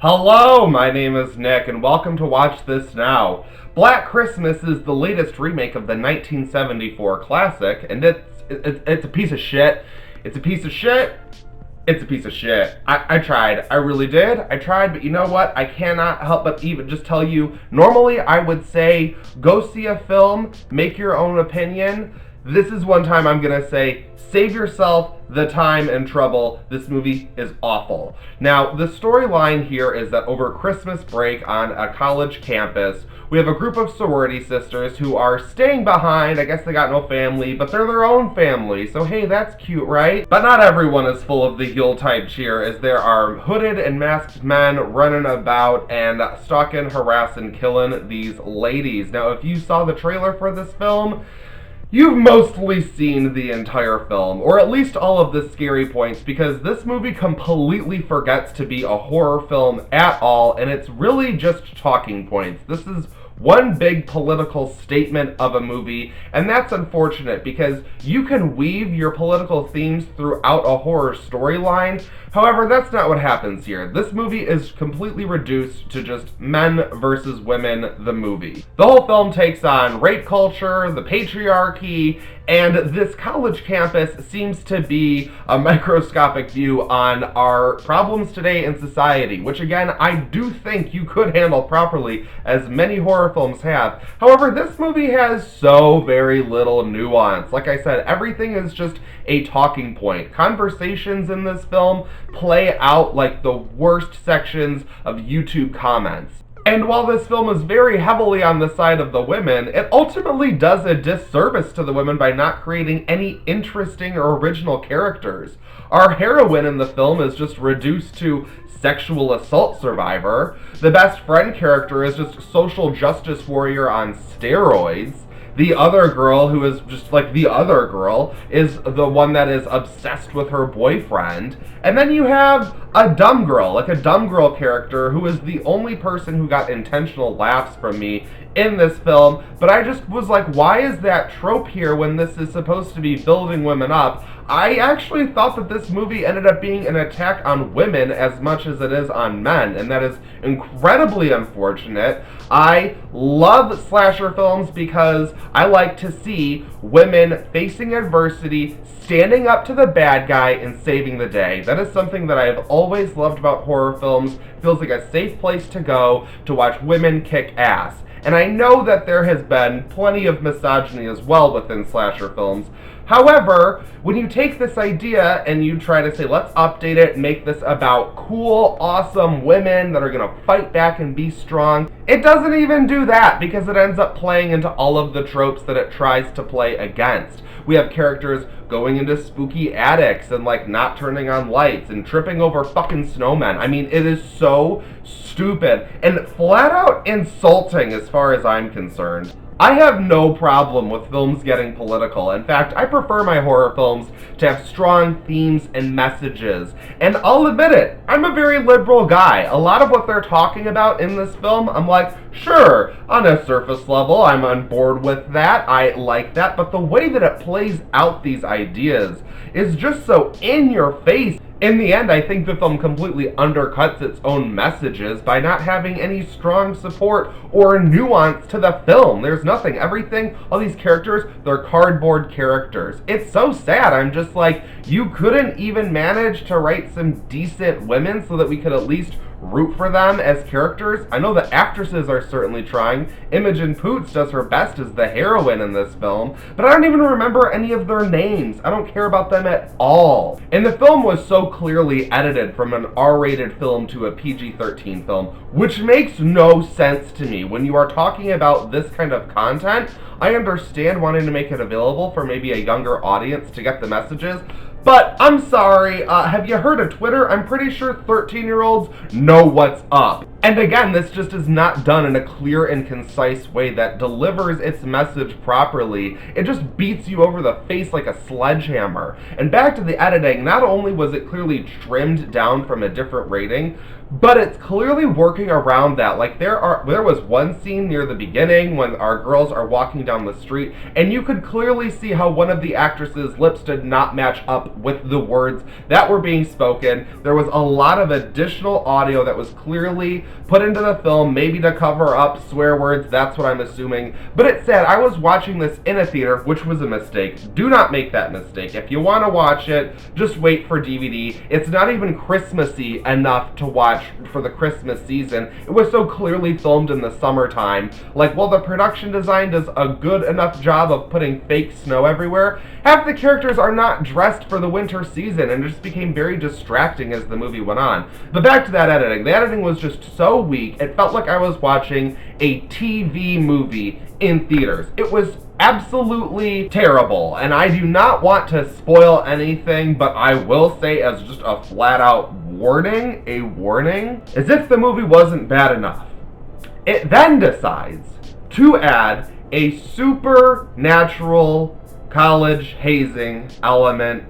Hello, my name is Nick, and welcome to Watch This Now. Black Christmas is the latest remake of the 1974 classic, and it's a piece of shit. It's a piece of shit. It's a piece of shit. I tried. I really did. I tried, but you know what? I cannot help but even just tell you, normally I would say, go see a film, make your own opinion. This is one time I'm gonna say, save yourself the time and trouble. This movie is awful. Now, the storyline here is that over Christmas break on a college campus, we have a group of sorority sisters who are staying behind. I guess they got no family, but they're their own family. So hey, that's cute, right? But not everyone is full of the Yuletide cheer, as there are hooded and masked men running about and stalking, harassing, killing these ladies. Now, if you saw the trailer for this film, you've mostly seen the entire film, or at least all of the scary points, because this movie completely forgets to be a horror film at all, and it's really just talking points. This is one big political statement of a movie, and that's unfortunate because you can weave your political themes throughout a horror storyline. However, that's not what happens here. This movie is completely reduced to just men versus women, the movie. The whole film takes on rape culture, the patriarchy, and this college campus seems to be a microscopic view on our problems today in society, which again, I do think you could handle properly, as many horror films have. However, this movie has so very little nuance. Like I said, everything is just a talking point. Conversations in this film play out like the worst sections of YouTube comments. And while this film is very heavily on the side of the women, it ultimately does a disservice to the women by not creating any interesting or original characters. Our heroine in the film is just reduced to sexual assault survivor. The best friend character is just social justice warrior on steroids. The other girl, who is just like the other girl, is the one that is obsessed with her boyfriend. And then you have a dumb girl, like a dumb girl character, who is the only person who got intentional laughs from me in this film. But I just was like, why is that trope here when this is supposed to be building women up? I actually thought that this movie ended up being an attack on women as much as it is on men, and that is incredibly unfortunate. I love slasher films because I like to see women facing adversity, standing up to the bad guy, and saving the day. That is something that I have always loved about horror films. It feels like a safe place to go to watch women kick ass. And I know that there has been plenty of misogyny as well within slasher films. However, when you take this idea and you try to say, let's update it, make this about cool, awesome women that are going to fight back and be strong, it doesn't even do that because it ends up playing into all of the tropes that it tries to play against. We have characters going into spooky attics and like not turning on lights and tripping over fucking snowmen. I mean, it is so stupid and flat out insulting as far as I'm concerned. I have no problem with films getting political. In fact, I prefer my horror films to have strong themes and messages. And I'll admit it, I'm a very liberal guy. A lot of what they're talking about in this film, I'm like, sure, on a surface level, I'm on board with that. I like that. But the way that it plays out these ideas is just so in your face. In the end, I think the film completely undercuts its own messages by not having any strong support or nuance to the film. There's nothing. Everything, all these characters, they're cardboard characters. It's so sad. I'm just like, you couldn't even manage to write some decent women so that we could at least root for them as characters. I know the actresses are certainly trying. Imogen Poots does her best as the heroine in this film, but I don't even remember any of their names. I don't care about them at all. And the film was so clearly edited from an R-rated film to a PG-13 film, which makes no sense to me. When you are talking about this kind of content, I understand wanting to make it available for maybe a younger audience to get the messages, but I'm sorry, have you heard of Twitter? I'm pretty sure 13-year-olds know what's up. And again, this just is not done in a clear and concise way that delivers its message properly. It just beats you over the face like a sledgehammer. And back to the editing, not only was it clearly trimmed down from a different rating, but it's clearly working around that. Like there was one scene near the beginning when our girls are walking down the street, and you could clearly see how one of the actresses' lips did not match up with the words that were being spoken. There was a lot of additional audio that was clearly put into the film, maybe to cover up swear words, that's what I'm assuming. But it said, I was watching this in a theater, which was a mistake. Do not make that mistake. If you want to watch it, just wait for DVD. It's not even Christmassy enough to watch for the Christmas season. It was so clearly filmed in the summertime. Like, while the production design does a good enough job of putting fake snow everywhere, half the characters are not dressed for the winter season, and it just became very distracting as the movie went on. But back to that editing. The editing was just so weak, it felt like I was watching a TV movie in theaters. It was absolutely terrible, and I do not want to spoil anything, but I will say as just a flat out warning, as if the movie wasn't bad enough. It then decides to add a supernatural college hazing element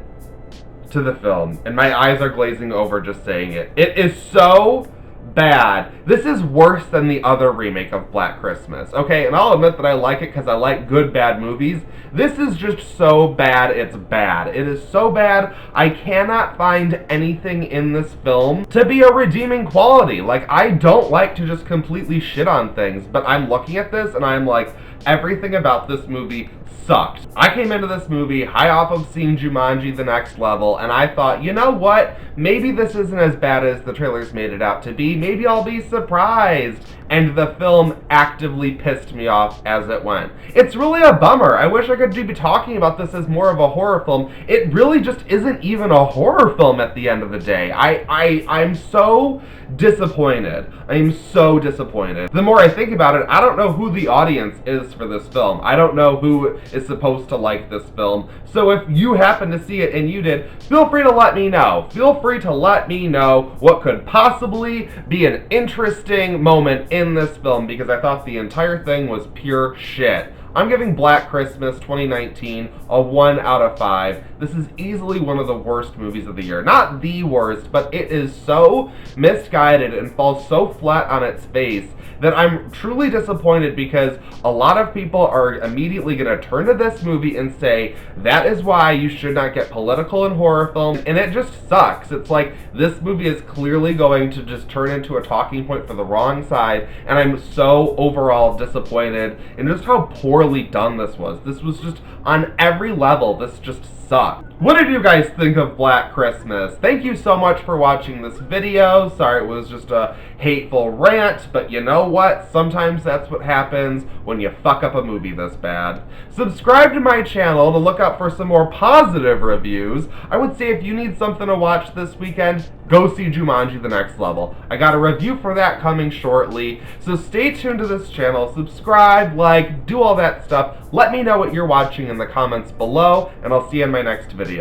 to the film, and my eyes are glazing over just saying it. It is so bad. This is worse than the other remake of Black Christmas. Okay, and I'll admit that I like it because I like good bad movies. This is just so bad, it's bad. It is so bad, I cannot find anything in this film to be a redeeming quality. Like, I don't like to just completely shit on things, but I'm looking at this and I'm like, everything about this movie sucked. I came into this movie high off of seeing Jumanji: The Next Level, and I thought, you know what? Maybe this isn't as bad as the trailers made it out to be. Maybe I'll be surprised. And the film actively pissed me off as it went. It's really a bummer. I wish I could be talking about this as more of a horror film. It really just isn't even a horror film at the end of the day. I'm so disappointed. I'm so disappointed. The more I think about it, I don't know who the audience is for this film. I don't know who is supposed to like this film. So if you happen to see it and you did, feel free to let me know. Feel free to let me know what could possibly be an interesting moment in this film, because I thought the entire thing was pure shit. I'm giving Black Christmas 2019 a 1 out of 5. This is easily one of the worst movies of the year. Not the worst, but it is so misguided and falls so flat on its face that I'm truly disappointed, because a lot of people are immediately going to turn to this movie and say, that is why you should not get political in horror films, and it just sucks. It's like, this movie is clearly going to just turn into a talking point for the wrong side, and I'm so overall disappointed in just how poorly done this was. This was just, on every level, this just sucked. What did you guys think of Black Christmas? Thank you so much for watching this video. Sorry it was just a hateful rant, but you know what? Sometimes that's what happens when you fuck up a movie this bad. Subscribe to my channel to look out for some more positive reviews. I would say if you need something to watch this weekend, go see Jumanji: The Next Level. I got a review for that coming shortly, so stay tuned to this channel, subscribe, like, do all that stuff. Let me know what you're watching in the comments below, and I'll see you in my next video.